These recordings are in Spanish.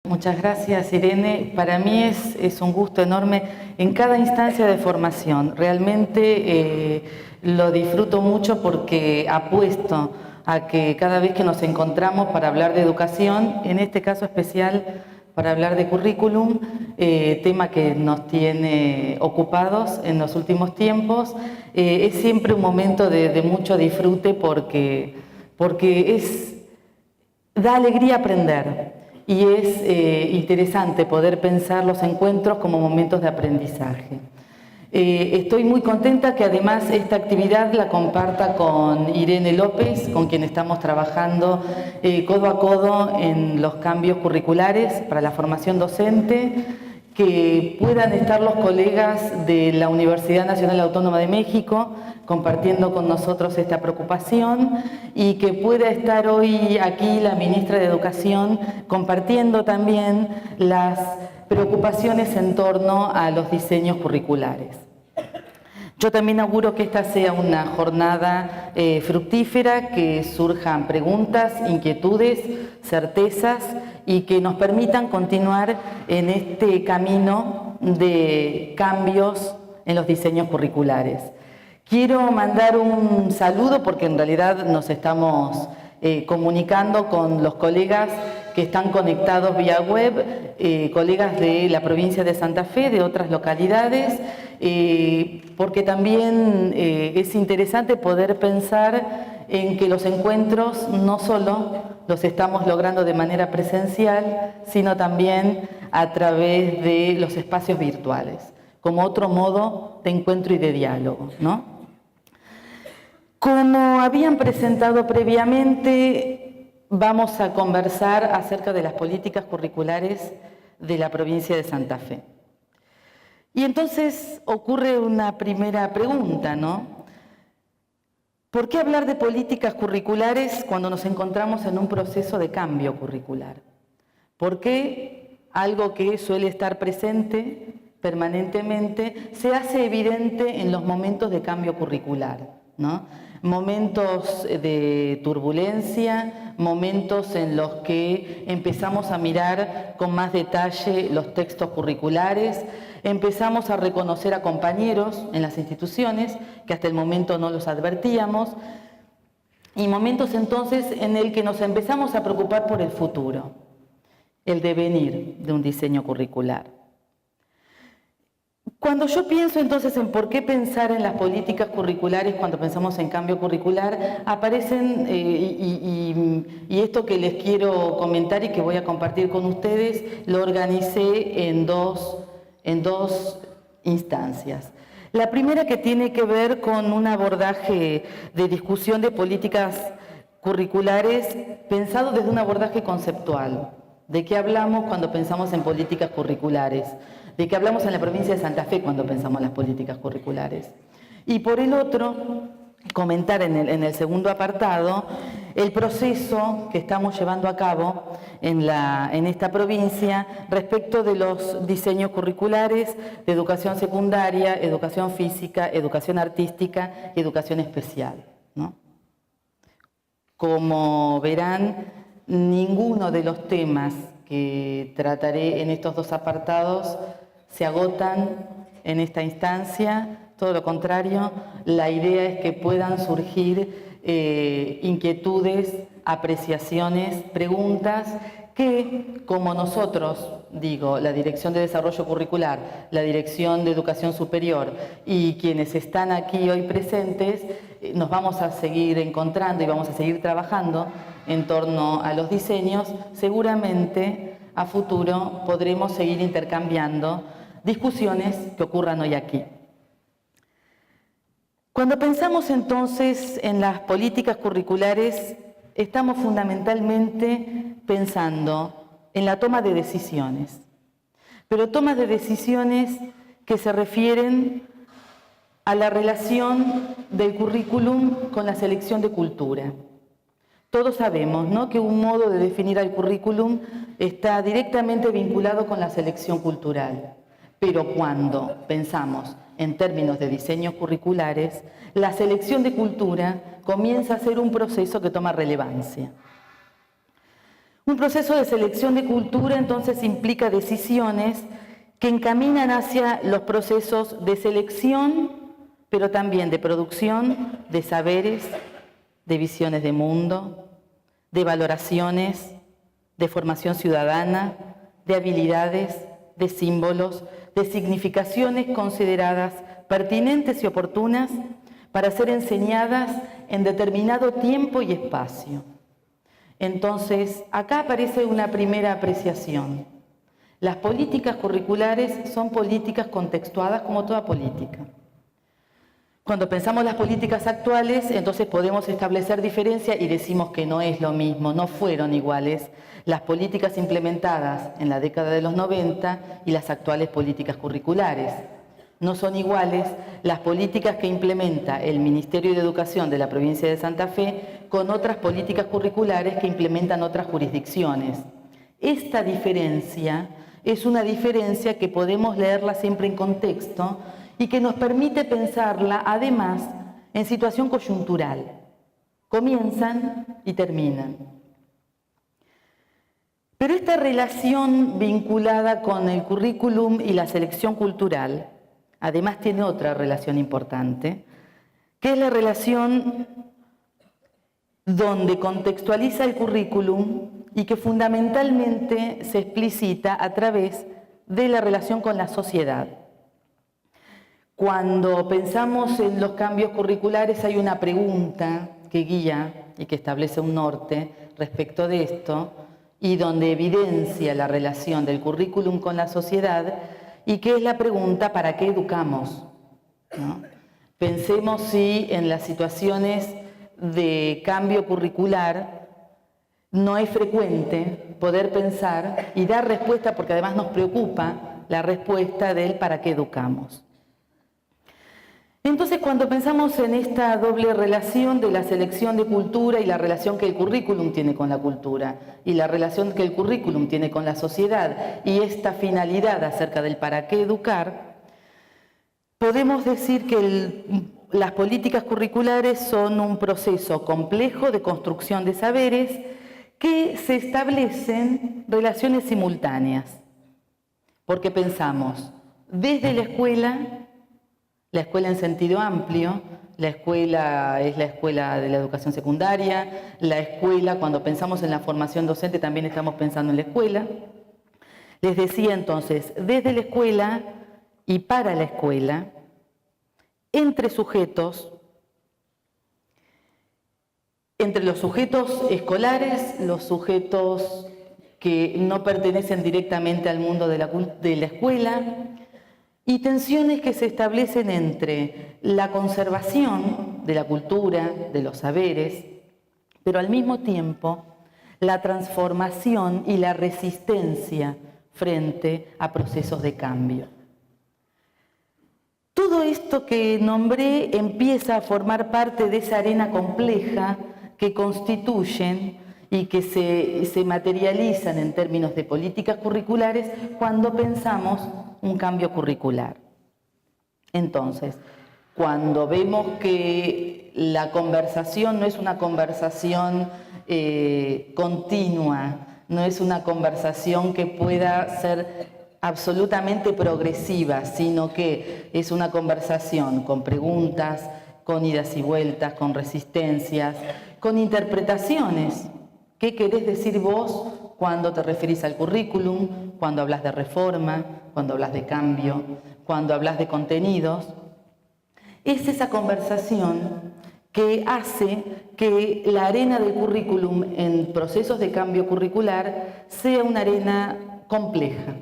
Muchas gracias, Irene. Para mí es un gusto enorme en cada instancia de formación. Realmente lo disfruto mucho porque apuesto a que cada vez que nos encontramos para hablar de educación, en este caso especial para hablar de currículum, tema que nos tiene ocupados en los últimos tiempos, es siempre un momento de mucho disfrute porque da alegría aprender. Y es interesante poder pensar los encuentros como momentos de aprendizaje. Estoy muy contenta que además esta actividad la comparta con Irene López, con quien estamos trabajando codo a codo en los cambios curriculares para la formación docente, que puedan estar los colegas de la Universidad Nacional Autónoma de México compartiendo con nosotros esta preocupación y que pueda estar hoy aquí la ministra de Educación compartiendo también las preocupaciones en torno a los diseños curriculares. Yo también auguro que esta sea una jornada fructífera, que surjan preguntas, inquietudes, certezas y que nos permitan continuar en este camino de cambios en los diseños curriculares. Quiero mandar un saludo porque en realidad nos estamos comunicando con los colegas que están conectados vía web, colegas de la provincia de Santa Fe, de otras localidades, porque también es interesante poder pensar en que los encuentros no solo los estamos logrando de manera presencial, sino también a través de los espacios virtuales, como otro modo de encuentro y de diálogo, ¿no? Como habían presentado previamente, vamos a conversar acerca de las políticas curriculares de la provincia de Santa Fe. Y entonces ocurre una primera pregunta, ¿no? ¿Por qué hablar de políticas curriculares cuando nos encontramos en un proceso de cambio curricular? ¿Por qué algo que suele estar presente permanentemente se hace evidente en los momentos de cambio curricular, ¿no? Momentos de turbulencia, momentos en los que empezamos a mirar con más detalle los textos curriculares, empezamos a reconocer a compañeros en las instituciones que hasta el momento no los advertíamos, y momentos entonces en el que nos empezamos a preocupar por el futuro, el devenir de un diseño curricular. Cuando yo pienso entonces en por qué pensar en las políticas curriculares cuando pensamos en cambio curricular, aparecen, y esto que les quiero comentar y que voy a compartir con ustedes, lo organicé en dos instancias. La primera, que tiene que ver con un abordaje de discusión de políticas curriculares pensado desde un abordaje conceptual. ¿De qué hablamos cuando pensamos en políticas curriculares? ¿De qué hablamos en la provincia de Santa Fe cuando pensamos las políticas curriculares? Y por el otro, comentar en el segundo apartado el proceso que estamos llevando a cabo en esta provincia respecto de los diseños curriculares de educación secundaria, educación física, educación artística y educación especial, ¿no? Como verán, ninguno de los temas que trataré en estos dos apartados se agotan en esta instancia, todo lo contrario, la idea es que puedan surgir inquietudes, apreciaciones, preguntas que, como nosotros, digo, la Dirección de Desarrollo Curricular, la Dirección de Educación Superior y quienes están aquí hoy presentes, nos vamos a seguir encontrando y vamos a seguir trabajando en torno a los diseños. Seguramente a futuro podremos seguir intercambiando discusiones que ocurran hoy aquí. Cuando pensamos entonces en las políticas curriculares, estamos fundamentalmente pensando en la toma de decisiones, pero tomas de decisiones que se refieren a la relación del currículum con la selección de cultura. Todos sabemos, ¿no?, que un modo de definir al currículum está directamente vinculado con la selección cultural. Pero cuando pensamos en términos de diseños curriculares, la selección de cultura comienza a ser un proceso que toma relevancia. Un proceso de selección de cultura entonces implica decisiones que encaminan hacia los procesos de selección, pero también de producción de saberes, de visiones de mundo, de valoraciones, de formación ciudadana, de habilidades, de símbolos, de significaciones consideradas pertinentes y oportunas para ser enseñadas en determinado tiempo y espacio. Entonces, acá aparece una primera apreciación. Las políticas curriculares son políticas contextuadas como toda política. Cuando pensamos las políticas actuales, entonces podemos establecer diferencia y decimos que no es lo mismo, no fueron iguales las políticas implementadas en la década de los 90 y las actuales políticas curriculares. No son iguales las políticas que implementa el Ministerio de Educación de la provincia de Santa Fe con otras políticas curriculares que implementan otras jurisdicciones. Esta diferencia es una diferencia que podemos leerla siempre en contexto y que nos permite pensarla, además, en situación coyuntural. Comienzan y terminan. Pero esta relación vinculada con el currículum y la selección cultural, además tiene otra relación importante, que es la relación donde contextualiza el currículum y que fundamentalmente se explicita a través de la relación con la sociedad. Cuando pensamos en los cambios curriculares hay una pregunta que guía y que establece un norte respecto de esto y donde evidencia la relación del currículum con la sociedad y que es la pregunta ¿para qué educamos? ¿No? Pensemos si en las situaciones de cambio curricular no es frecuente poder pensar y dar respuesta, porque además nos preocupa la respuesta del ¿para qué educamos? Entonces, cuando pensamos en esta doble relación de la selección de cultura y la relación que el currículum tiene con la cultura y la relación que el currículum tiene con la sociedad y esta finalidad acerca del para qué educar, podemos decir que las políticas curriculares son un proceso complejo de construcción de saberes que se establecen relaciones simultáneas, porque pensamos desde la escuela en sentido amplio, la escuela es la escuela de la educación secundaria, la escuela, cuando pensamos en la formación docente también estamos pensando en la escuela. Les decía entonces, desde la escuela y para la escuela, entre sujetos, entre los sujetos escolares, los sujetos que no pertenecen directamente al mundo de la escuela, y tensiones que se establecen entre la conservación de la cultura, de los saberes, pero al mismo tiempo la transformación y la resistencia frente a procesos de cambio. Todo esto que nombré empieza a formar parte de esa arena compleja que constituyen y que se materializan en términos de políticas curriculares cuando pensamos un cambio curricular. Entonces, cuando vemos que la conversación no es una conversación continua, no es una conversación que pueda ser absolutamente progresiva, sino que es una conversación con preguntas, con idas y vueltas, con resistencias, con interpretaciones. ¿Qué querés decir vos cuando te referís al currículum, cuando hablas de reforma, cuando hablas de cambio, cuando hablas de contenidos? Es esa conversación que hace que la arena del currículum en procesos de cambio curricular sea una arena compleja.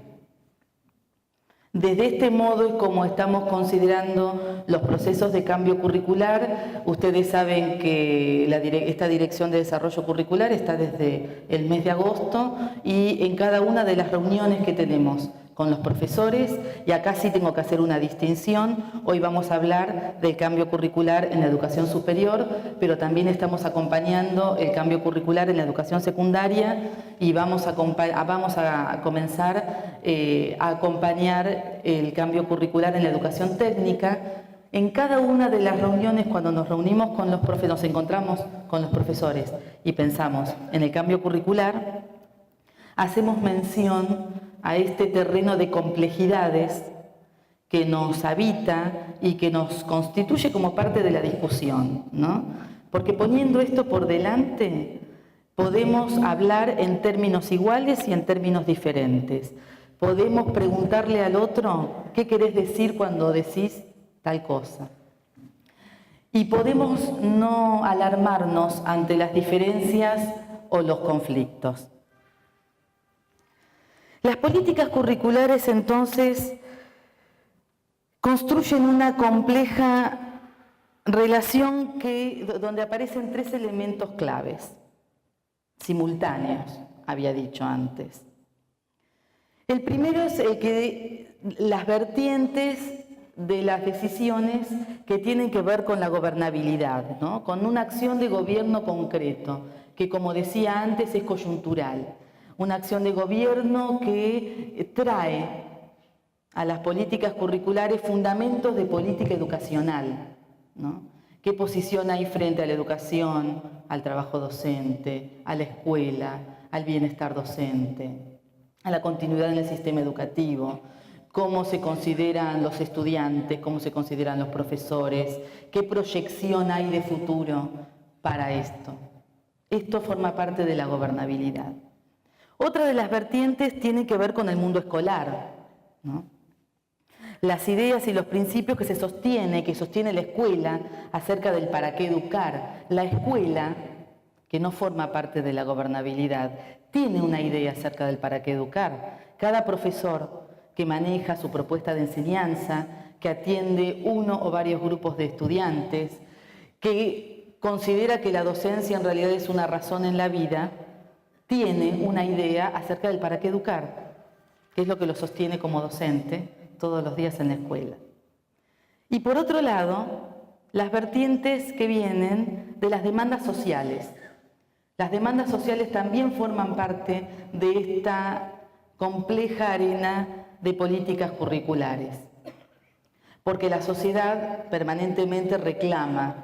Desde este modo es como estamos considerando los procesos de cambio curricular. Ustedes saben que esta Dirección de Desarrollo Curricular está desde el mes de agosto y en cada una de las reuniones que tenemos con los profesores, y acá sí tengo que hacer una distinción. Hoy vamos a hablar del cambio curricular en la educación superior, pero también estamos acompañando el cambio curricular en la educación secundaria y vamos a comenzar a acompañar el cambio curricular en la educación técnica. En cada una de las reuniones, cuando nos reunimos con los profesores, nos encontramos con los profesores y pensamos en el cambio curricular, hacemos mención a este terreno de complejidades que nos habita y que nos constituye como parte de la discusión, ¿no? Porque poniendo esto por delante, podemos hablar en términos iguales y en términos diferentes. Podemos preguntarle al otro, ¿qué querés decir cuando decís tal cosa? Y podemos no alarmarnos ante las diferencias o los conflictos. Las políticas curriculares, entonces, construyen una compleja relación donde aparecen tres elementos claves, simultáneos, había dicho antes. El primero es el que las vertientes de las decisiones que tienen que ver con la gobernabilidad, ¿no? Con una acción de gobierno concreto, que como decía antes es coyuntural, una acción de gobierno que trae a las políticas curriculares fundamentos de política educacional, ¿no? ¿Qué posición hay frente a la educación, al trabajo docente, a la escuela, al bienestar docente, a la continuidad en el sistema educativo? ¿Cómo se consideran los estudiantes? ¿Cómo se consideran los profesores? ¿Qué proyección hay de futuro para esto? Esto forma parte de la gobernabilidad. Otra de las vertientes tiene que ver con el mundo escolar, ¿no? Las ideas y los principios que sostiene la escuela acerca del para qué educar. La escuela, que no forma parte de la gobernabilidad, tiene una idea acerca del para qué educar. Cada profesor que maneja su propuesta de enseñanza, que atiende uno o varios grupos de estudiantes, que considera que la docencia en realidad es una razón en la vida, tiene una idea acerca del para qué educar, que es lo que lo sostiene como docente todos los días en la escuela. Y por otro lado, las vertientes que vienen de las demandas sociales. Las demandas sociales también forman parte de esta compleja arena de políticas curriculares, porque la sociedad permanentemente reclama,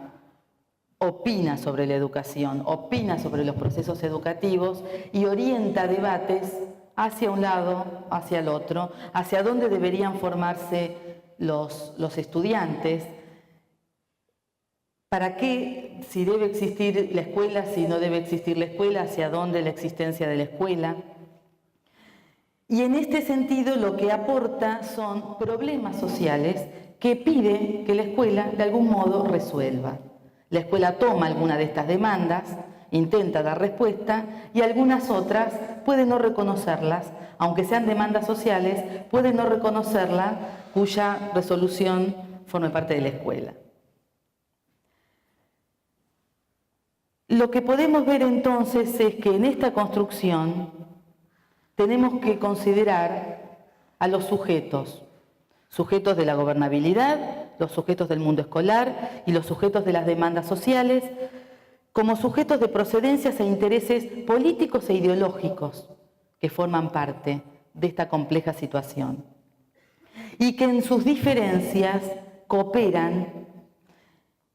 opina sobre la educación, opina sobre los procesos educativos y orienta debates hacia un lado, hacia el otro, hacia dónde deberían formarse los estudiantes, para qué, si debe existir la escuela, si no debe existir la escuela, hacia dónde la existencia de la escuela. Y en este sentido lo que aporta son problemas sociales que pide que la escuela de algún modo resuelva. La escuela toma alguna de estas demandas, intenta dar respuesta y algunas otras puede no reconocerlas, aunque sean demandas sociales, puede no reconocerla cuya resolución forme parte de la escuela. Lo que podemos ver entonces es que en esta construcción tenemos que considerar a los sujetos de la gobernabilidad, los sujetos del mundo escolar y los sujetos de las demandas sociales, como sujetos de procedencias e intereses políticos e ideológicos que forman parte de esta compleja situación y que en sus diferencias cooperan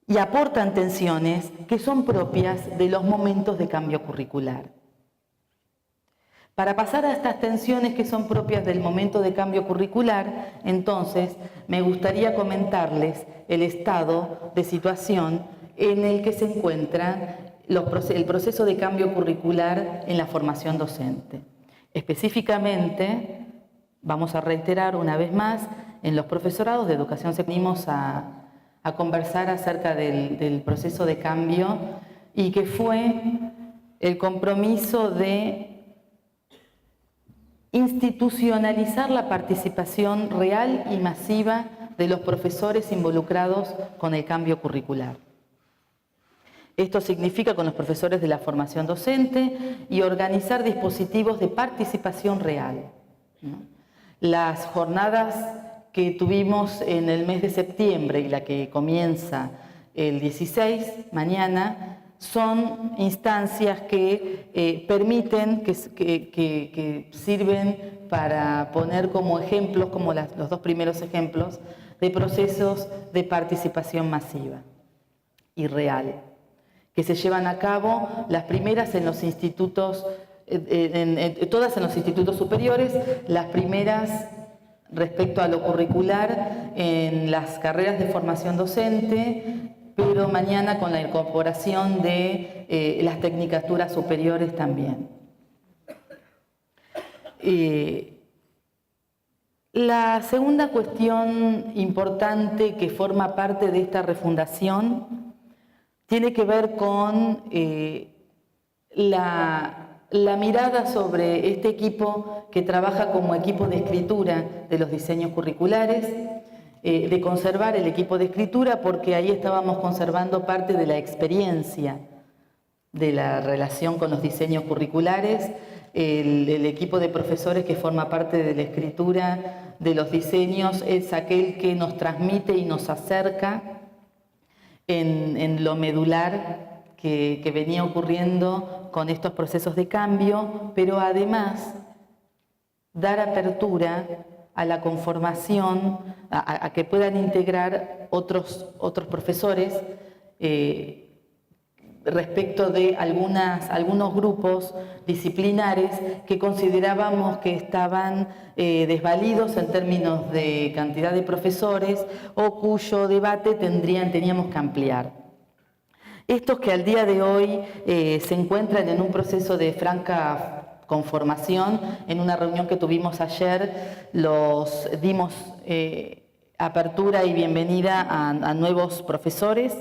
y aportan tensiones que son propias de los momentos de cambio curricular. Para pasar a estas tensiones que son propias del momento de cambio curricular, entonces me gustaría comentarles el estado de situación en el que se encuentra el proceso de cambio curricular en la formación docente. Específicamente, vamos a reiterar una vez más, en los profesorados de educación venimos a conversar acerca del proceso de cambio y que fue el compromiso de institucionalizar la participación real y masiva de los profesores involucrados con el cambio curricular. Esto significa con los profesores de la formación docente y organizar dispositivos de participación real, ¿no? Las jornadas que tuvimos en el mes de septiembre y la que comienza el 16, mañana, son instancias que permiten, que sirven para poner como ejemplos, como los dos primeros ejemplos, de procesos de participación masiva y real, que se llevan a cabo las primeras en los institutos todas en los institutos superiores, las primeras respecto a lo curricular en las carreras de formación docente, pero mañana con la incorporación de las tecnicaturas superiores también. La segunda cuestión importante que forma parte de esta refundación tiene que ver con la mirada sobre este equipo que trabaja como equipo de escritura de los diseños curriculares, de conservar el equipo de escritura porque ahí estábamos conservando parte de la experiencia de la relación con los diseños curriculares. El equipo de profesores que forma parte de la escritura de los diseños es aquel que nos transmite y nos acerca en lo medular que venía ocurriendo con estos procesos de cambio, pero además dar apertura a la conformación, a que puedan integrar otros profesores respecto de algunos grupos disciplinares que considerábamos que estaban desvalidos en términos de cantidad de profesores o cuyo debate teníamos que ampliar. Estos que al día de hoy se encuentran en un proceso de franca conformación, en una reunión que tuvimos ayer, los dimos apertura y bienvenida a nuevos profesores.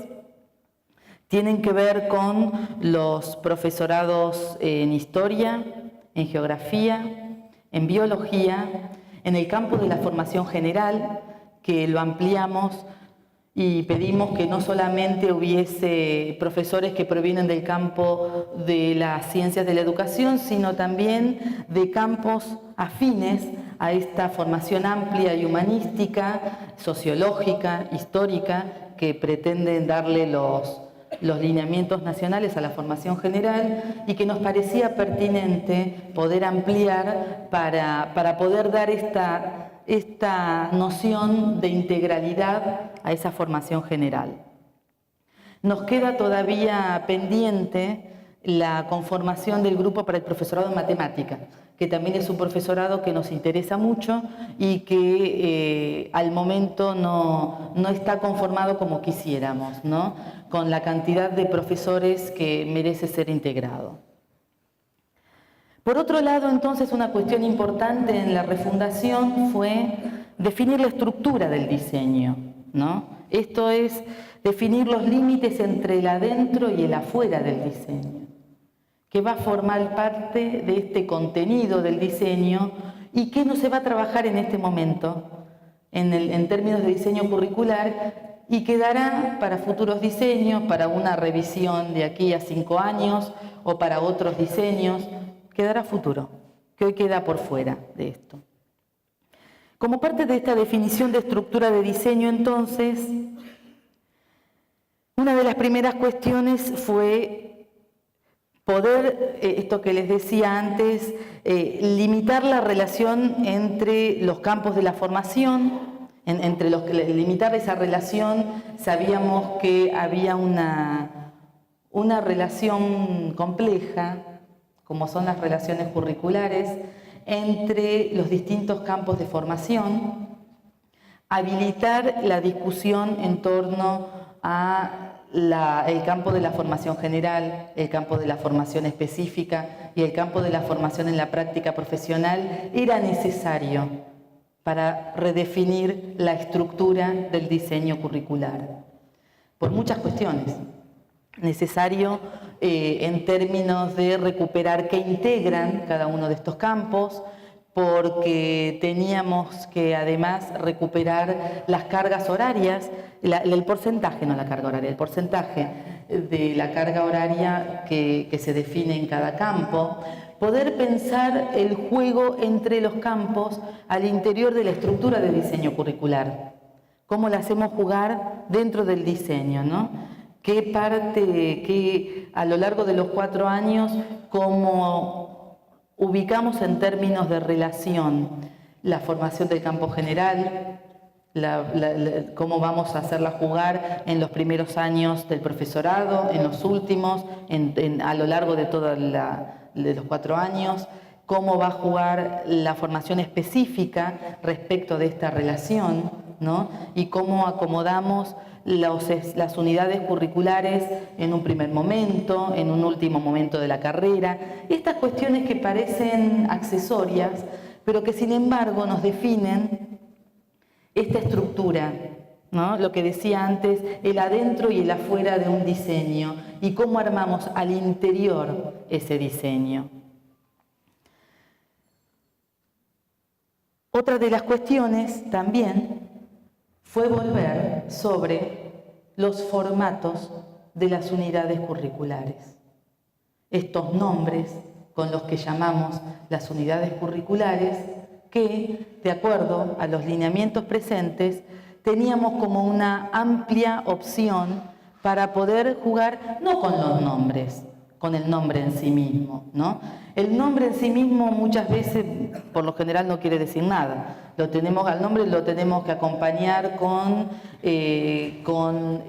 Tienen que ver con los profesorados en historia, en geografía, en biología, en el campo de la formación general, que lo ampliamos y pedimos que no solamente hubiese profesores que provienen del campo de las ciencias de la educación, sino también de campos afines a esta formación amplia y humanística, sociológica, histórica, que pretenden darle los lineamientos nacionales a la formación general y que nos parecía pertinente poder ampliar para poder dar esta noción de integralidad a esa formación general. Nos queda todavía pendiente la conformación del grupo para el profesorado en matemática, que también es un profesorado que nos interesa mucho y que al momento no está conformado como quisiéramos, ¿no? Con la cantidad de profesores que merece ser integrado. Por otro lado, entonces, una cuestión importante en la refundación fue definir la estructura del diseño, ¿no? Esto es definir los límites entre el adentro y el afuera del diseño, que va a formar parte de este contenido del diseño y que no se va a trabajar en este momento en términos de diseño curricular y quedará para futuros diseños, para una revisión de aquí a 5 años o para otros diseños, quedará futuro, que hoy queda por fuera de esto. Como parte de esta definición de estructura de diseño, entonces, una de las primeras cuestiones fue poder, esto que les decía antes, limitar la relación entre los campos de la formación, limitar esa relación. Sabíamos que había una relación compleja, como son las relaciones curriculares, entre los distintos campos de formación, habilitar la discusión en torno a el campo de la formación general, el campo de la formación específica y el campo de la formación en la práctica profesional, era necesario para redefinir la estructura del diseño curricular, por muchas cuestiones. Necesario en términos de recuperar qué integran cada uno de estos campos, porque teníamos que además recuperar las cargas horarias, el porcentaje, no la carga horaria, el porcentaje de la carga horaria que se define en cada campo, poder pensar el juego entre los campos al interior de la estructura de diseño curricular, cómo la hacemos jugar dentro del diseño, ¿no? ¿Qué parte, a lo largo de los 4 años, cómo ubicamos en términos de relación la formación del campo general, cómo vamos a hacerla jugar en los primeros años del profesorado, en los últimos, a lo largo de toda de los 4 años, cómo va a jugar la formación específica respecto de esta relación, ¿no? Y cómo acomodamos las unidades curriculares en un primer momento, en un último momento de la carrera. Estas cuestiones que parecen accesorias, pero que sin embargo nos definen esta estructura, ¿no? Lo que decía antes, el adentro y el afuera de un diseño y cómo armamos al interior ese diseño. Otra de las cuestiones también fue volver sobre los formatos de las unidades curriculares. Estos nombres con los que llamamos las unidades curriculares que, de acuerdo a los lineamientos presentes, teníamos como una amplia opción para poder jugar no con los nombres, con el nombre en sí mismo, ¿no? El nombre en sí mismo muchas veces, por lo general, no quiere decir nada. Al nombre lo tenemos que acompañar con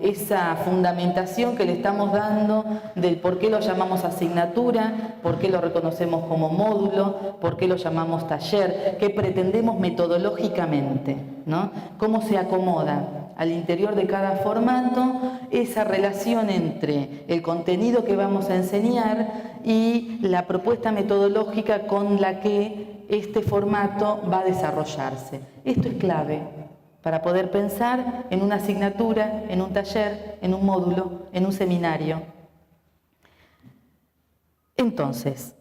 esa fundamentación que le estamos dando del por qué lo llamamos asignatura, por qué lo reconocemos como módulo, por qué lo llamamos taller, qué pretendemos metodológicamente, ¿no? Cómo se acomoda al interior de cada formato esa relación entre el contenido que vamos a enseñar y la propuesta metodológica con la que este formato va a desarrollarse. Esto es clave para poder pensar en una asignatura, en un taller, en un módulo, en un seminario. Entonces,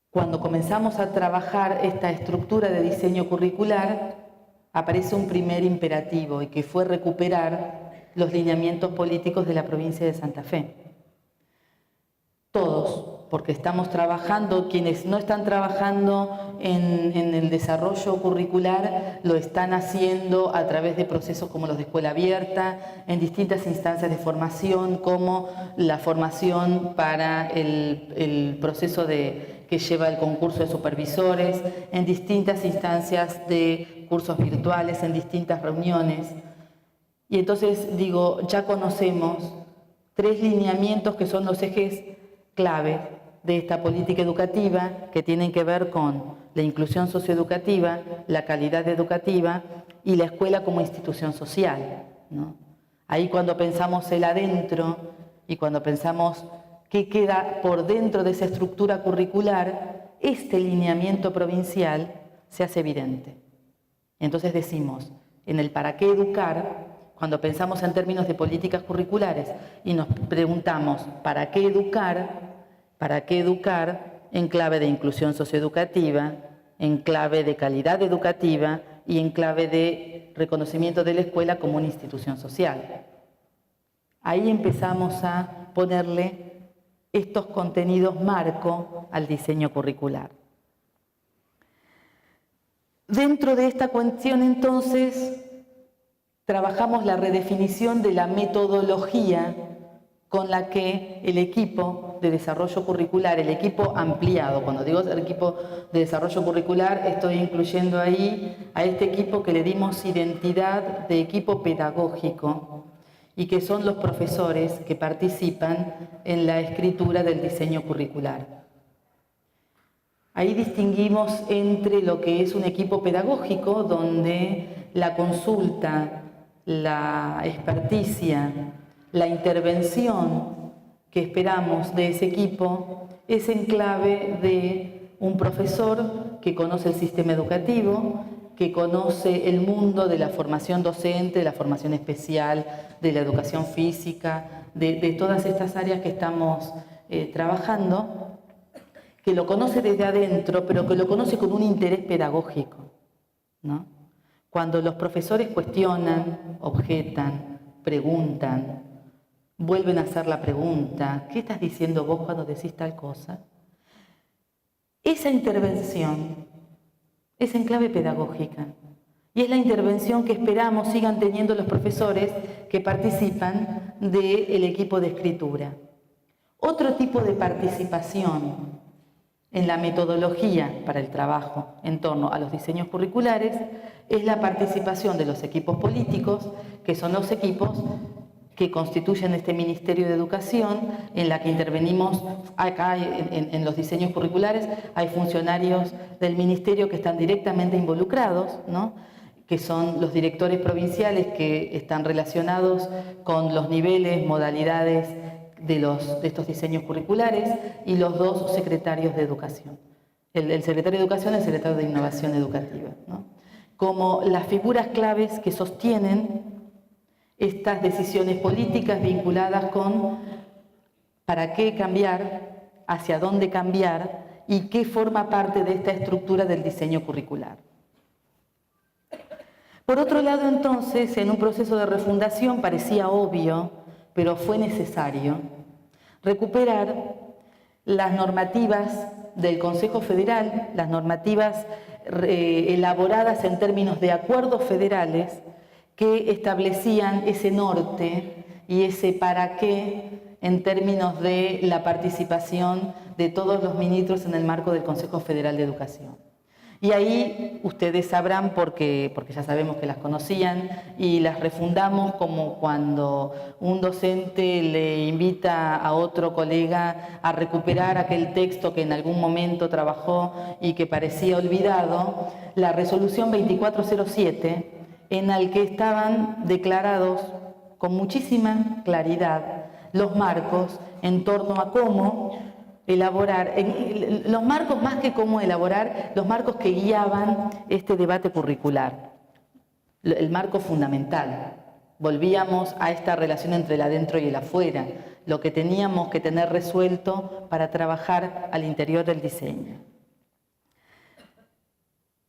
cuando comenzamos a trabajar esta estructura de diseño curricular, aparece un primer imperativo y que fue recuperar los lineamientos políticos de la provincia de Santa Fe. Todos, porque estamos trabajando, quienes no están trabajando en el desarrollo curricular, lo están haciendo a través de procesos como los de escuela abierta, en distintas instancias de formación, como la formación para el proceso que lleva el concurso de supervisores, en distintas instancias de cursos virtuales, en distintas reuniones. Y entonces digo, ya conocemos 3 lineamientos que son los ejes clave de esta política educativa, que tienen que ver con la inclusión socioeducativa, la calidad educativa y la escuela como institución social, ¿no? Ahí cuando pensamos el adentro y cuando pensamos qué queda por dentro de esa estructura curricular, este lineamiento provincial se hace evidente. Entonces decimos, en el para qué educar, cuando pensamos en términos de políticas curriculares y nos preguntamos ¿para qué educar? ¿Para qué educar en clave de inclusión socioeducativa, en clave de calidad educativa y en clave de reconocimiento de la escuela como una institución social? Ahí empezamos a ponerle estos contenidos marco al diseño curricular. Dentro de esta cuestión, entonces, trabajamos la redefinición de la metodología con la que el equipo de desarrollo curricular, el equipo ampliado, cuando digo el equipo de desarrollo curricular, estoy incluyendo ahí a este equipo que le dimos identidad de equipo pedagógico y que son los profesores que participan en la escritura del diseño curricular. Ahí distinguimos entre lo que es un equipo pedagógico, donde la consulta, la experticia, la intervención que esperamos de ese equipo es en clave de un profesor que conoce el sistema educativo, que conoce el mundo de la formación docente, de la formación especial, de la educación física, de todas estas áreas que estamos trabajando, que lo conoce desde adentro, pero que lo conoce con un interés pedagógico, ¿no? Cuando los profesores cuestionan, objetan, preguntan, vuelven a hacer la pregunta, ¿qué estás diciendo vos cuando decís tal cosa? Esa intervención es en clave pedagógica y es la intervención que esperamos sigan teniendo los profesores que participan del equipo de escritura. Otro tipo de participación en la metodología para el trabajo en torno a los diseños curriculares es la participación de los equipos políticos, que son los equipos que constituyen este Ministerio de Educación, en la que intervenimos acá en los diseños curriculares. Hay funcionarios del Ministerio que están directamente involucrados, ¿no?, que son los directores provinciales que están relacionados con los niveles, modalidades de estos diseños curriculares, y los dos secretarios de Educación. El secretario de Educación y el secretario de Innovación Educativa, ¿no?, como las figuras claves que sostienen estas decisiones políticas vinculadas con para qué cambiar, hacia dónde cambiar y qué forma parte de esta estructura del diseño curricular. Por otro lado, entonces, en un proceso de refundación parecía obvio, pero fue necesario, recuperar las normativas del Consejo Federal, las normativas elaboradas en términos de acuerdos federales que establecían ese norte y ese para qué en términos de la participación de todos los ministros en el marco del Consejo Federal de Educación. Y ahí ustedes sabrán, porque ya sabemos que las conocían, y las refundamos como cuando un docente le invita a otro colega a recuperar aquel texto que en algún momento trabajó y que parecía olvidado, la resolución 2407, en el que estaban declarados con muchísima claridad los marcos en torno a cómo elaborar, los marcos más que cómo elaborar, los marcos que guiaban este debate curricular, el marco fundamental. Volvíamos a esta relación entre el adentro y el afuera, lo que teníamos que tener resuelto para trabajar al interior del diseño.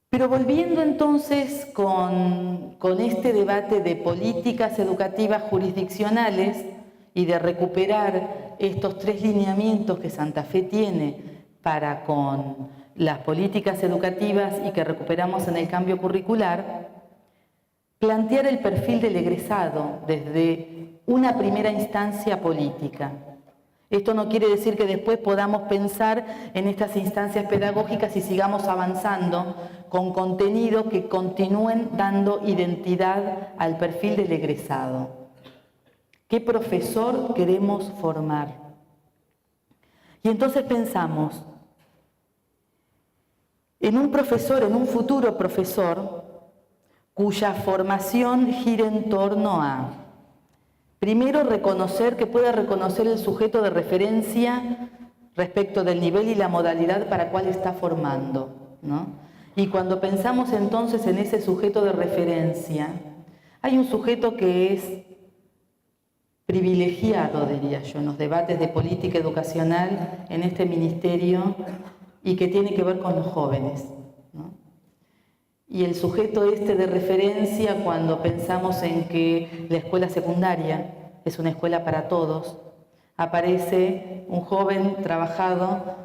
Pero volviendo entonces con este debate de políticas educativas jurisdiccionales y de recuperar estos tres lineamientos que Santa Fe tiene para con las políticas educativas y que recuperamos en el cambio curricular, plantear el perfil del egresado desde una primera instancia política. Esto no quiere decir que después podamos pensar en estas instancias pedagógicas y sigamos avanzando con contenido que continúen dando identidad al perfil del egresado. ¿Qué profesor queremos formar? Y entonces pensamos en un profesor, en un futuro profesor, cuya formación gira en torno a, primero, reconocer, que pueda reconocer el sujeto de referencia respecto del nivel y la modalidad para cual está formando, ¿no? Y cuando pensamos entonces en ese sujeto de referencia, hay un sujeto que es privilegiado, diría yo, en los debates de política educacional en este ministerio y que tiene que ver con los jóvenes, ¿no? Y el sujeto este de referencia, cuando pensamos en que la escuela secundaria es una escuela para todos, aparece un joven trabajado,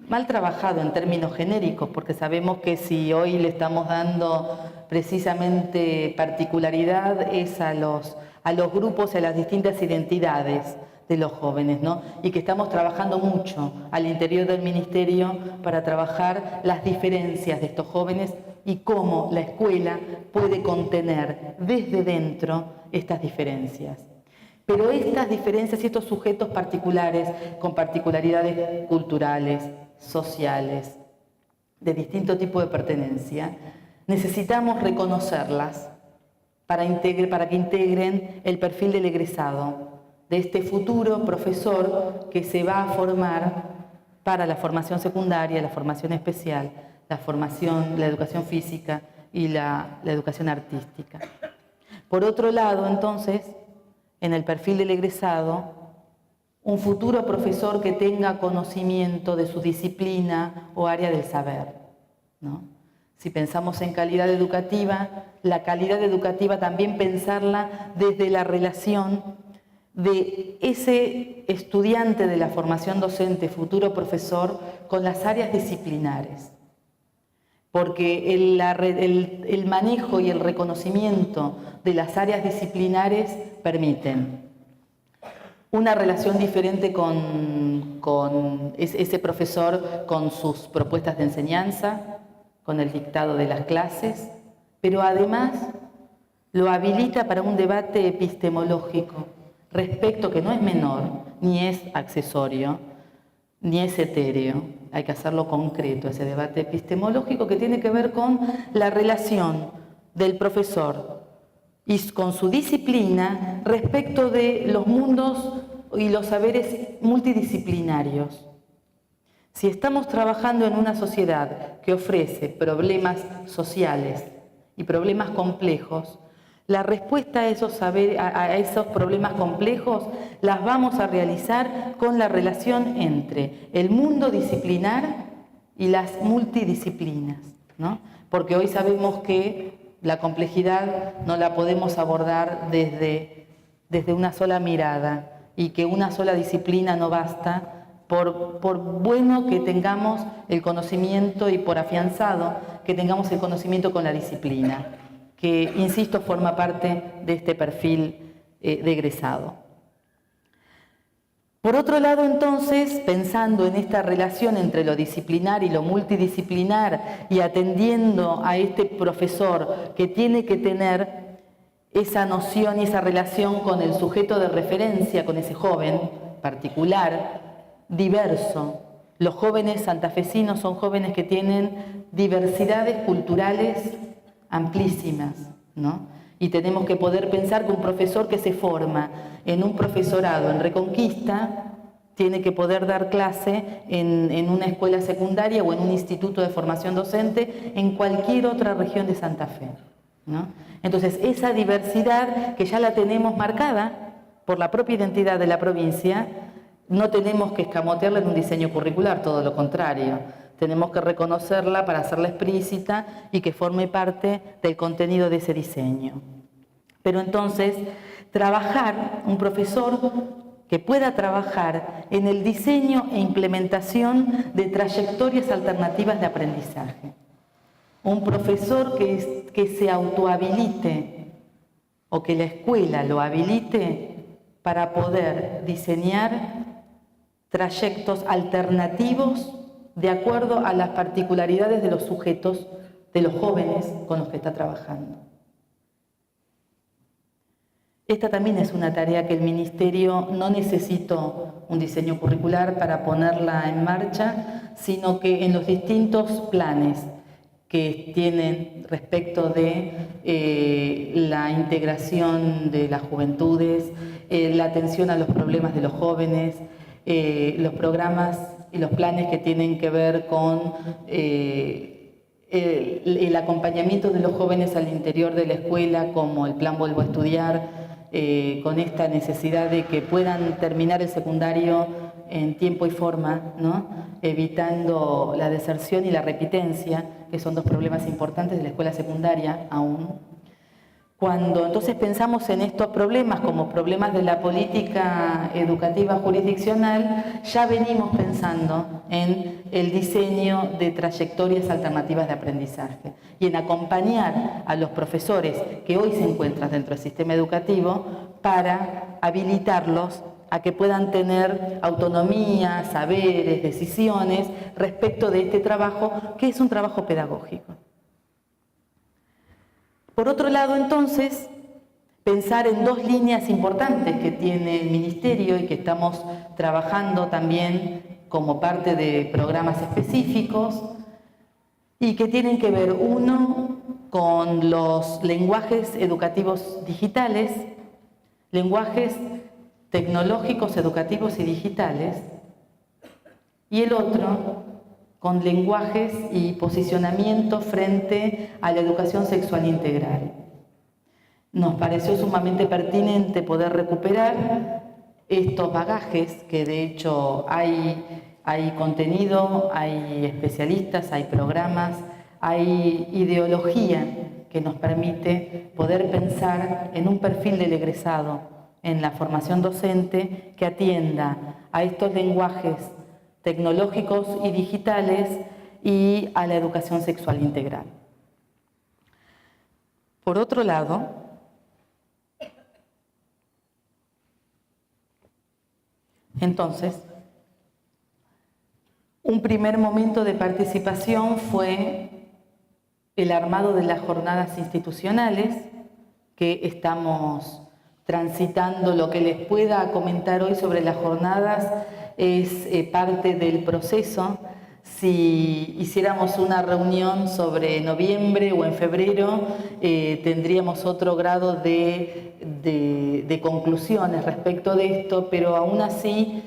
mal trabajado en términos genéricos, porque sabemos que si hoy le estamos dando precisamente particularidad es a los grupos, a las distintas identidades de los jóvenes, ¿no? Y que estamos trabajando mucho al interior del ministerio para trabajar las diferencias de estos jóvenes y cómo la escuela puede contener desde dentro estas diferencias. Pero estas diferencias y estos sujetos particulares, con particularidades culturales, sociales, de distinto tipo de pertenencia, necesitamos reconocerlas para que integren el perfil del egresado, de este futuro profesor que se va a formar para la formación secundaria, la formación especial, la educación física y la educación artística. Por otro lado, entonces, en el perfil del egresado, un futuro profesor que tenga conocimiento de su disciplina o área del saber, ¿no? Si pensamos en calidad educativa, la calidad educativa también pensarla desde la relación de ese estudiante de la formación docente, futuro profesor, con las áreas disciplinares. Porque el manejo y el reconocimiento de las áreas disciplinares permiten una relación diferente con ese profesor, con sus propuestas de enseñanza, con el dictado de las clases, pero además lo habilita para un debate epistemológico respecto, que no es menor, ni es accesorio, ni es etéreo. Hay que hacerlo concreto, ese debate epistemológico que tiene que ver con la relación del profesor y con su disciplina respecto de los mundos y los saberes multidisciplinarios. Si estamos trabajando en una sociedad que ofrece problemas sociales y problemas complejos, la respuesta a esos problemas complejos las vamos a realizar con la relación entre el mundo disciplinar y las multidisciplinas, ¿no? Porque hoy sabemos que la complejidad no la podemos abordar desde una sola mirada y que una sola disciplina no basta, por bueno que tengamos el conocimiento y por afianzado que tengamos el conocimiento con la disciplina, que, insisto, forma parte de este perfil de egresado. Por otro lado, entonces, pensando en esta relación entre lo disciplinar y lo multidisciplinar y atendiendo a este profesor que tiene que tener esa noción y esa relación con el sujeto de referencia, con ese joven particular, diverso. Los jóvenes santafesinos son jóvenes que tienen diversidades culturales amplísimas, ¿no? Y tenemos que poder pensar que un profesor que se forma en un profesorado en Reconquista tiene que poder dar clase en una escuela secundaria o en un instituto de formación docente en cualquier otra región de Santa Fe, ¿no? Entonces, esa diversidad que ya la tenemos marcada por la propia identidad de la provincia, no tenemos que escamotearla en un diseño curricular, todo lo contrario. Tenemos que reconocerla para hacerla explícita y que forme parte del contenido de ese diseño. Pero entonces, un profesor que pueda trabajar en el diseño e implementación de trayectorias alternativas de aprendizaje. Un profesor que se autohabilite o que la escuela lo habilite para poder diseñar trayectos alternativos de acuerdo a las particularidades de los sujetos, de los jóvenes con los que está trabajando. Esta también es una tarea que el Ministerio no necesitó un diseño curricular para ponerla en marcha, sino que en los distintos planes que tienen respecto de la integración de las juventudes, la atención a los problemas de los jóvenes, los programas y los planes que tienen que ver con el acompañamiento de los jóvenes al interior de la escuela, como el plan Vuelvo a Estudiar, con esta necesidad de que puedan terminar el secundario en tiempo y forma, ¿no? Evitando la deserción y la repitencia, que son dos problemas importantes de la escuela secundaria aún. Cuando entonces pensamos en estos problemas como problemas de la política educativa jurisdiccional, ya venimos pensando en el diseño de trayectorias alternativas de aprendizaje y en acompañar a los profesores que hoy se encuentran dentro del sistema educativo para habilitarlos a que puedan tener autonomía, saberes, decisiones respecto de este trabajo, que es un trabajo pedagógico. Por otro lado, entonces, pensar en dos líneas importantes que tiene el Ministerio y que estamos trabajando también como parte de programas específicos y que tienen que ver, uno, con los lenguajes educativos digitales, lenguajes tecnológicos, educativos y digitales, y el otro con lenguajes y posicionamiento frente a la educación sexual integral. Nos pareció sumamente pertinente poder recuperar estos bagajes, que de hecho hay contenido, hay especialistas, hay programas, hay ideología que nos permite poder pensar en un perfil del egresado en la formación docente que atienda a estos lenguajes tecnológicos y digitales y a la educación sexual integral. Por otro lado, entonces, un primer momento de participación fue el armado de las jornadas institucionales que estamos transitando. Lo que les pueda comentar hoy sobre las jornadas es parte del proceso. Si hiciéramos una reunión sobre noviembre o en febrero, tendríamos otro grado de conclusiones respecto de esto, pero aún así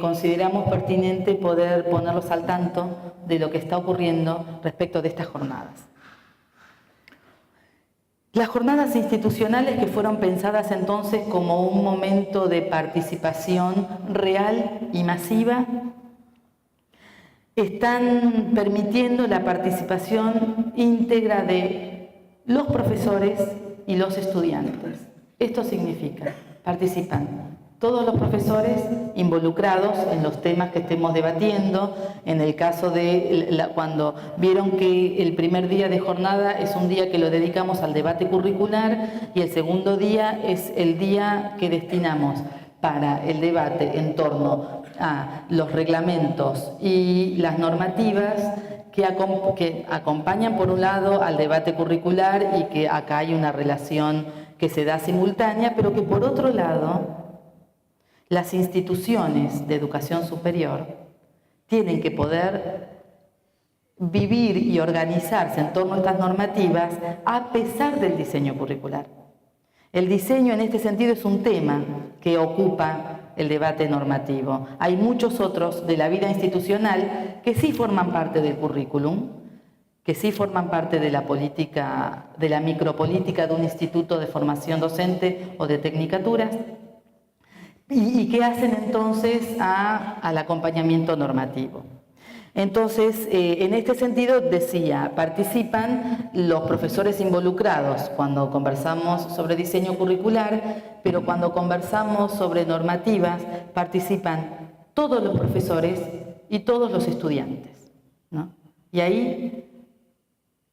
consideramos pertinente poder ponerlos al tanto de lo que está ocurriendo respecto de estas jornadas. Las jornadas institucionales, que fueron pensadas entonces como un momento de participación real y masiva, están permitiendo la participación íntegra de los profesores y los estudiantes. Esto significa, participan todos los profesores involucrados en los temas que estemos debatiendo. En el caso de cuando vieron que el primer día de jornada es un día que lo dedicamos al debate curricular y el segundo día es el día que destinamos para el debate en torno a los reglamentos y las normativas que acompañan por un lado al debate curricular, y que acá hay una relación que se da simultánea, pero que por otro lado las instituciones de educación superior tienen que poder vivir y organizarse en torno a estas normativas a pesar del diseño curricular. El diseño en este sentido es un tema que ocupa el debate normativo. Hay muchos otros de la vida institucional que sí forman parte del currículum, que sí forman parte de la política, de la micropolítica de un instituto de formación docente o de tecnicaturas, y que hacen entonces al acompañamiento normativo. Entonces, en este sentido, decía, participan los profesores involucrados cuando conversamos sobre diseño curricular, pero cuando conversamos sobre normativas, participan todos los profesores y todos los estudiantes, ¿no? Y ahí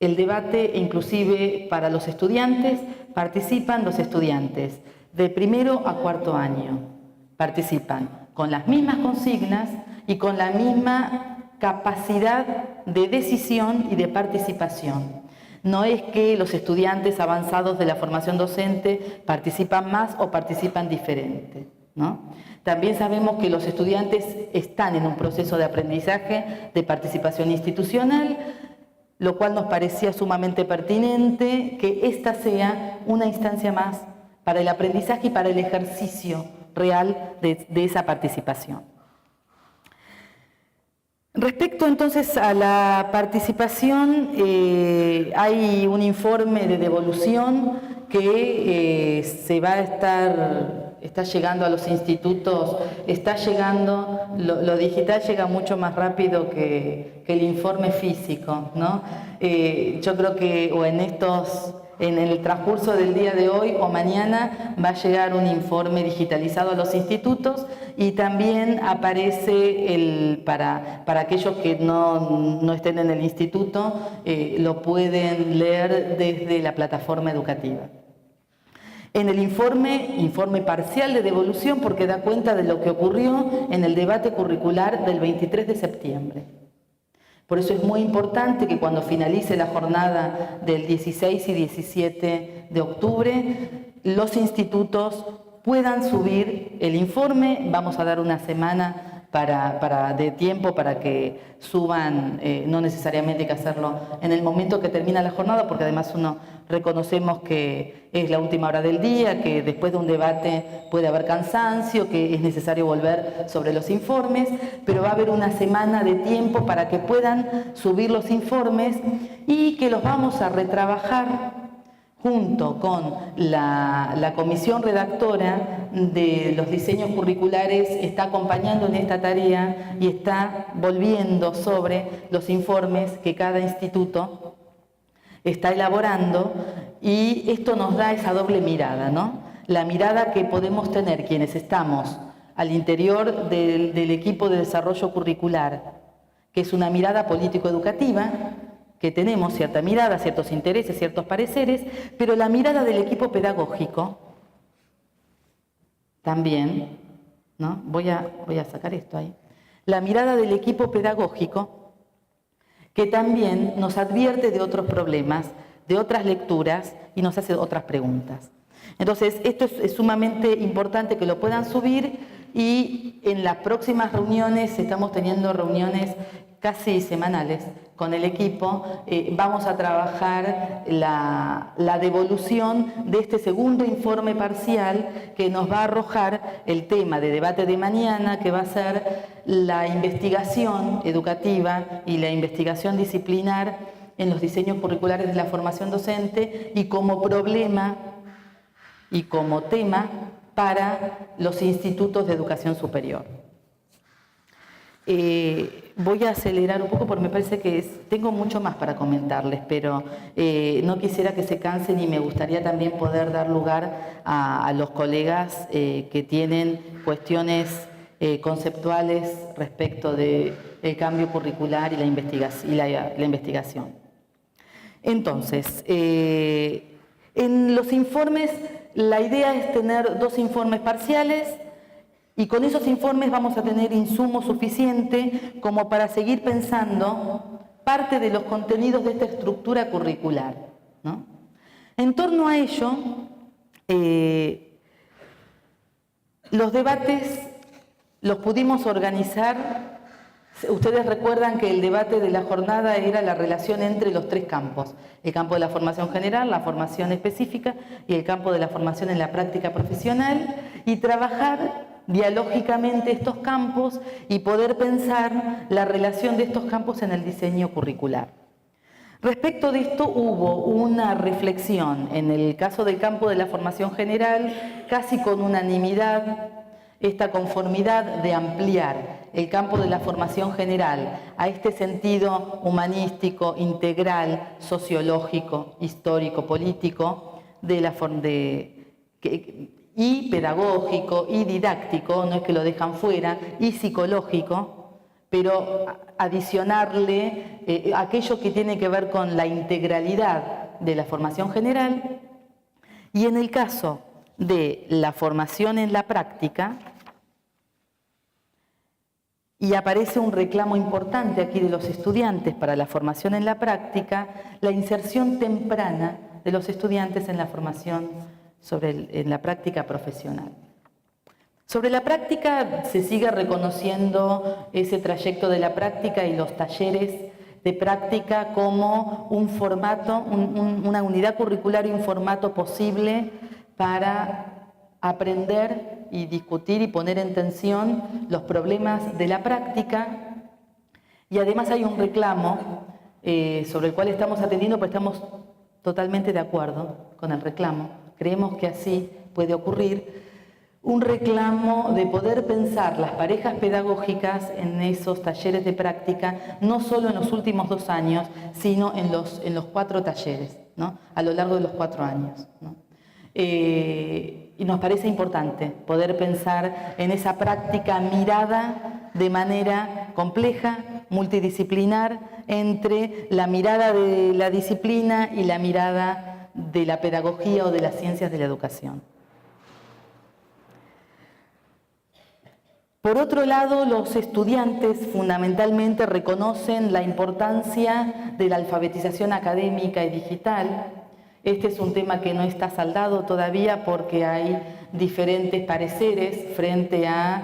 el debate, inclusive para los estudiantes, participan los estudiantes de primero a cuarto año. Participan con las mismas consignas y con la misma capacidad de decisión y de participación. No es que los estudiantes avanzados de la formación docente participan más o participan diferente, ¿no? También sabemos que los estudiantes están en un proceso de aprendizaje, de participación institucional, lo cual nos parecía sumamente pertinente que esta sea una instancia más para el aprendizaje y para el ejercicio real de esa participación. Respecto entonces a la participación, hay un informe de devolución que está llegando a los institutos, está llegando, lo digital llega mucho más rápido que el informe físico, ¿no? Yo creo que en el transcurso del día de hoy o mañana va a llegar un informe digitalizado a los institutos, y también aparece para aquellos que no estén en el instituto, lo pueden leer desde la plataforma educativa. En el informe parcial de devolución, porque da cuenta de lo que ocurrió en el debate curricular del 23 de septiembre. Por eso es muy importante que cuando finalice la jornada del 16 y 17 de octubre, los institutos puedan subir el informe. Vamos a dar una semana de tiempo para que suban, no necesariamente hay que hacerlo en el momento que termina la jornada, porque además reconocemos que es la última hora del día, que después de un debate puede haber cansancio, que es necesario volver sobre los informes, pero va a haber una semana de tiempo para que puedan subir los informes, y que los vamos a retrabajar junto con la comisión redactora de los diseños curriculares. Está acompañando en esta tarea y está volviendo sobre los informes que cada instituto está elaborando, y esto nos da esa doble mirada, ¿no? La mirada que podemos tener quienes estamos al interior del equipo de desarrollo curricular, que es una mirada político-educativa, que tenemos cierta mirada, ciertos intereses, ciertos pareceres, pero la mirada del equipo pedagógico también, ¿no? Voy a sacar esto ahí. La mirada del equipo pedagógico, que también nos advierte de otros problemas, de otras lecturas, y nos hace otras preguntas. Entonces, esto es sumamente importante que lo puedan subir, y en las próximas reuniones, estamos teniendo reuniones casi semanales con el equipo, vamos a trabajar la devolución de este segundo informe parcial que nos va a arrojar el tema de debate de mañana, que va a ser la investigación educativa y la investigación disciplinar en los diseños curriculares de la formación docente, y como problema y como tema para los institutos de educación superior. Voy a acelerar un poco porque me parece que tengo mucho más para comentarles, pero no quisiera que se cansen, y me gustaría también poder dar lugar a los colegas que tienen cuestiones conceptuales respecto del cambio curricular y la investigación. Entonces, en los informes, la idea es tener 2 informes parciales, y con esos informes vamos a tener insumo suficiente como para seguir pensando parte de los contenidos de esta estructura curricular, ¿no? En torno a ello, los debates los pudimos organizar. Ustedes recuerdan que el debate de la jornada era la relación entre los 3 campos: el campo de la formación general, la formación específica y el campo de la formación en la práctica profesional, y trabajar dialógicamente estos campos y poder pensar la relación de estos campos en el diseño curricular. Respecto de esto hubo una reflexión en el caso del campo de la formación general, casi con unanimidad, esta conformidad de ampliar el campo de la formación general a este sentido humanístico, integral, sociológico, histórico, político, y pedagógico y didáctico, no es que lo dejan fuera, y psicológico, pero adicionarle aquello que tiene que ver con la integralidad de la formación general. Y en el caso de la formación en la práctica, y aparece un reclamo importante aquí de los estudiantes para la formación en la práctica, la inserción temprana de los estudiantes en la formación en la práctica profesional. Sobre la práctica se sigue reconociendo ese trayecto de la práctica y los talleres de práctica como un formato, una unidad curricular y un formato posible para aprender y discutir y poner en tensión los problemas de la práctica. Y además hay un reclamo sobre el cual estamos atendiendo, porque estamos totalmente de acuerdo con el reclamo. Creemos que así puede ocurrir. Un reclamo de poder pensar las parejas pedagógicas en esos talleres de práctica, no solo en los últimos 2 años, sino en los 4 talleres, ¿no? A lo largo de los 4 años, ¿no? Y nos parece importante poder pensar en esa práctica mirada de manera compleja, multidisciplinar, entre la mirada de la disciplina y la mirada de la pedagogía o de las ciencias de la educación. Por otro lado, los estudiantes fundamentalmente reconocen la importancia de la alfabetización académica y digital. Este es un tema que no está saldado todavía porque hay diferentes pareceres frente a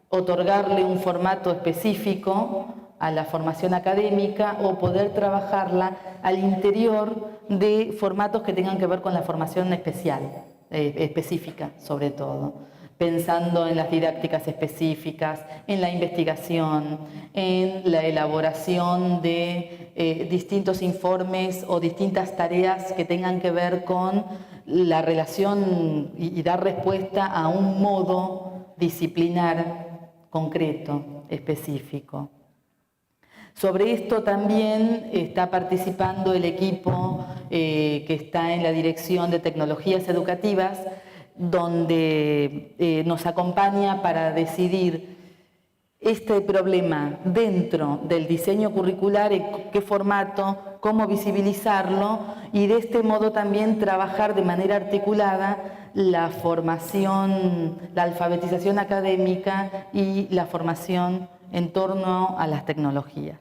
otorgarle un formato específico a la formación académica o poder trabajarla al interior de formatos que tengan que ver con la formación específica sobre todo, pensando en las didácticas específicas, en la investigación, en la elaboración de distintos informes o distintas tareas que tengan que ver con la relación y dar respuesta a un modo disciplinar concreto, específico. Sobre esto también está participando el equipo que está en la Dirección de Tecnologías Educativas, donde nos acompaña para decidir este problema dentro del diseño curricular, en qué formato, cómo visibilizarlo, y de este modo también trabajar de manera articulada la formación, la alfabetización académica y la formación en torno a las tecnologías.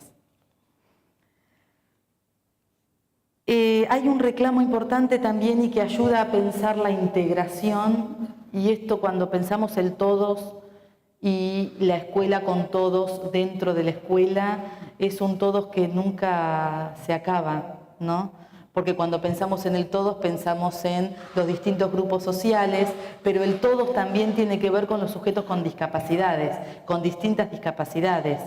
Hay un reclamo importante también y que ayuda a pensar la integración, y esto cuando pensamos el todos y la escuela con todos dentro de la escuela, es un todos que nunca se acaba, ¿no? Porque cuando pensamos en el todos pensamos en los distintos grupos sociales, pero el todos también tiene que ver con los sujetos con discapacidades, con distintas discapacidades.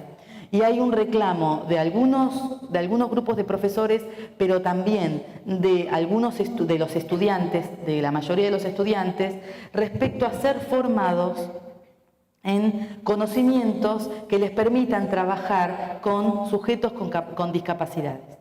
Y hay un reclamo de algunos grupos de profesores, pero también de de los estudiantes, de la mayoría de los estudiantes, respecto a ser formados en conocimientos que les permitan trabajar con sujetos con discapacidades.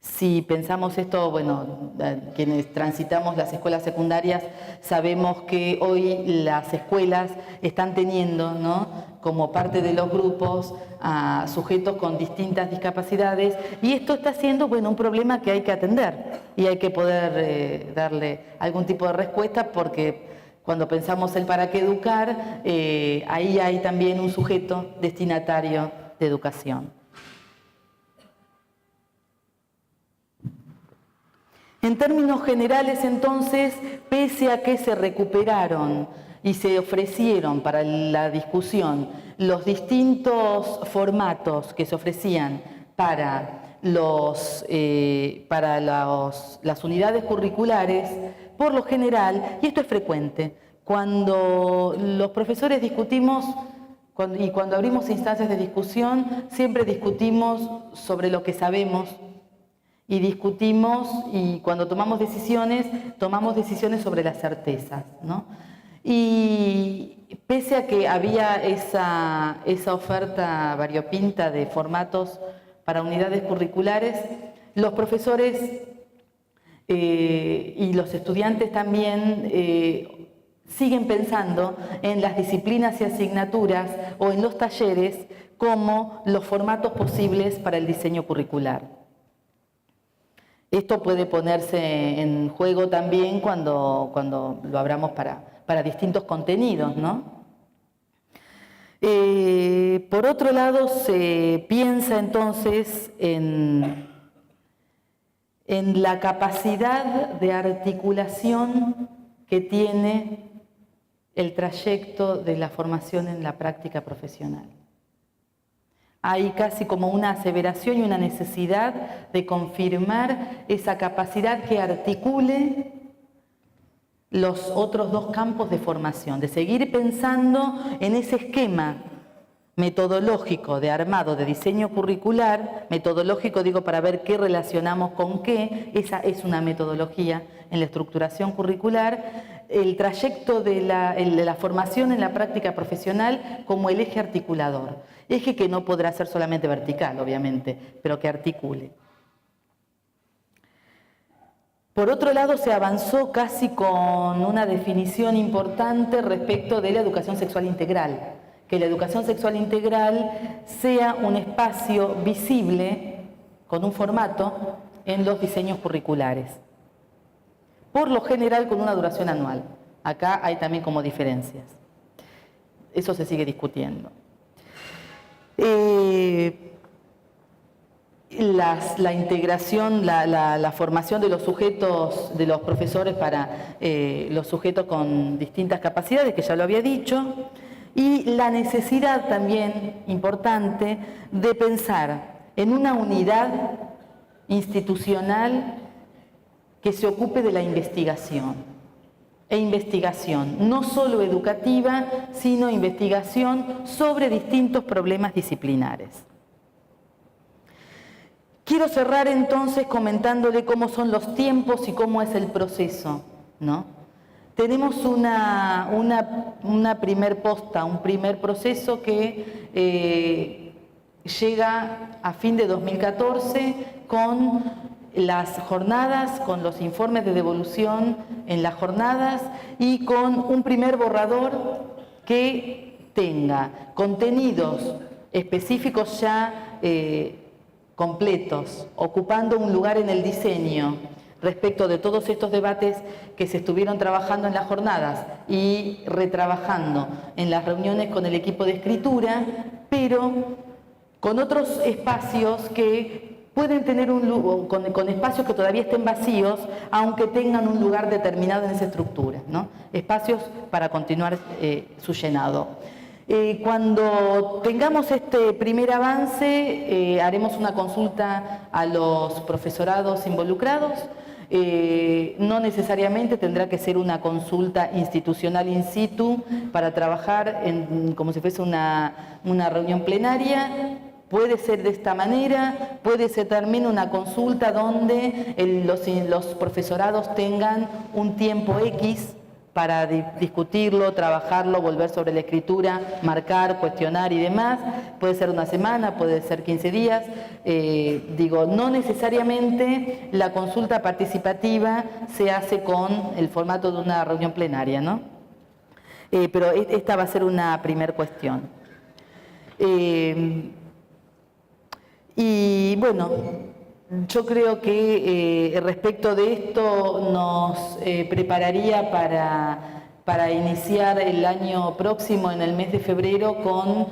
Si pensamos esto, bueno, quienes transitamos las escuelas secundarias sabemos que hoy las escuelas están teniendo, ¿no?, como parte de los grupos a sujetos con distintas discapacidades, y esto está siendo, bueno, un problema que hay que atender y hay que poder darle algún tipo de respuesta, porque cuando pensamos el para qué educar, ahí hay también un sujeto destinatario de educación. En términos generales, entonces, pese a que se recuperaron y se ofrecieron para la discusión los distintos formatos que se ofrecían para las unidades curriculares, por lo general, y esto es frecuente, cuando los profesores discutimos y cuando abrimos instancias de discusión, siempre discutimos sobre lo que sabemos, y discutimos, y cuando tomamos decisiones sobre las certezas, ¿no? Y pese a que había esa oferta variopinta de formatos para unidades curriculares, los profesores y los estudiantes también siguen pensando en las disciplinas y asignaturas o en los talleres como los formatos posibles para el diseño curricular. Esto puede ponerse en juego también cuando lo abramos para distintos contenidos, ¿no? Por otro lado, se piensa entonces en la capacidad de articulación que tiene el trayecto de la formación en la práctica profesional. Hay casi como una aseveración y una necesidad de confirmar esa capacidad que articule los otros dos campos de formación, de seguir pensando en ese esquema metodológico de armado de diseño curricular, metodológico digo para ver qué relacionamos con qué, esa es una metodología en la estructuración curricular, el trayecto de la formación en la práctica profesional como el eje articulador, eje que no podrá ser solamente vertical, obviamente, pero que articule. Por otro lado, se avanzó casi con una definición importante respecto de la educación sexual integral, que la educación sexual integral sea un espacio visible, con un formato, en los diseños curriculares. Por lo general con una duración anual. Acá hay también como diferencias. Eso se sigue discutiendo. La integración, la formación de los sujetos, de los profesores para los sujetos con distintas capacidades, que ya lo había dicho, y la necesidad también importante de pensar en una unidad institucional que se ocupe de la investigación. E investigación no solo educativa, sino investigación sobre distintos problemas disciplinares. Quiero cerrar entonces comentándole cómo son los tiempos y cómo es el proceso, ¿no? Tenemos una primer posta, un primer proceso que llega a fin de 2014 con las jornadas, con los informes de devolución en las jornadas y con un primer borrador que tenga contenidos específicos ya completos, ocupando un lugar en el diseño respecto de todos estos debates que se estuvieron trabajando en las jornadas y retrabajando en las reuniones con el equipo de escritura, pero con otros espacios que pueden tener con espacios que todavía estén vacíos, aunque tengan un lugar determinado en esa estructura, ¿no? Espacios para continuar su llenado. Cuando tengamos este primer avance, haremos una consulta a los profesorados involucrados. No necesariamente tendrá que ser una consulta institucional in situ para trabajar como si fuese una reunión plenaria. Puede ser de esta manera, puede ser también una consulta donde los profesorados tengan un tiempo X para discutirlo, trabajarlo, volver sobre la escritura, marcar, cuestionar y demás. Puede ser una semana, puede ser 15 días. No necesariamente la consulta participativa se hace con el formato de una reunión plenaria, ¿no? Pero esta va a ser una primer cuestión. Y bueno, yo creo que respecto de esto nos prepararía para iniciar el año próximo, en el mes de febrero, con,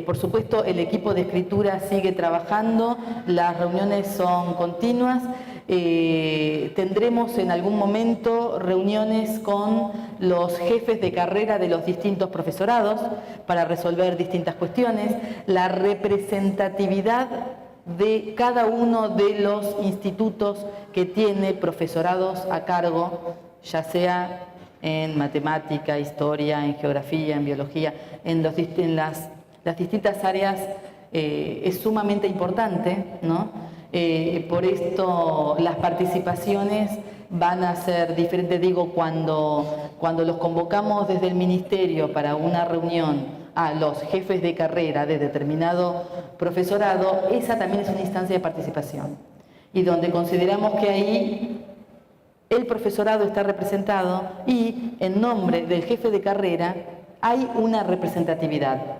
por supuesto, el equipo de escritura sigue trabajando, las reuniones son continuas. Tendremos en algún momento reuniones con los jefes de carrera de los distintos profesorados para resolver distintas cuestiones. La representatividad de cada uno de los institutos que tiene profesorados a cargo, ya sea en matemática, historia, en geografía, en biología, en las distintas áreas, es sumamente importante, ¿no? Por esto las participaciones van a ser diferentes. Digo, cuando los convocamos desde el Ministerio para una reunión a los jefes de carrera de determinado profesorado, esa también es una instancia de participación, y donde consideramos que ahí el profesorado está representado y en nombre del jefe de carrera hay una representatividad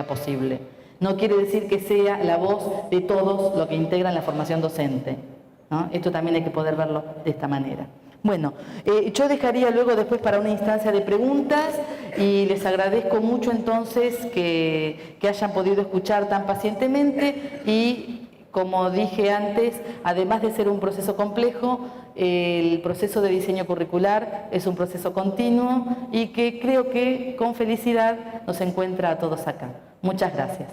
posible. No quiere decir que sea la voz de todos los que integran la formación docente, ¿no? Esto también hay que poder verlo de esta manera. Bueno, yo dejaría luego después para una instancia de preguntas, y les agradezco mucho entonces que hayan podido escuchar tan pacientemente. Y como dije antes, además de ser un proceso complejo, el proceso de diseño curricular es un proceso continuo y que creo que con felicidad nos encuentra a todos acá. Muchas gracias.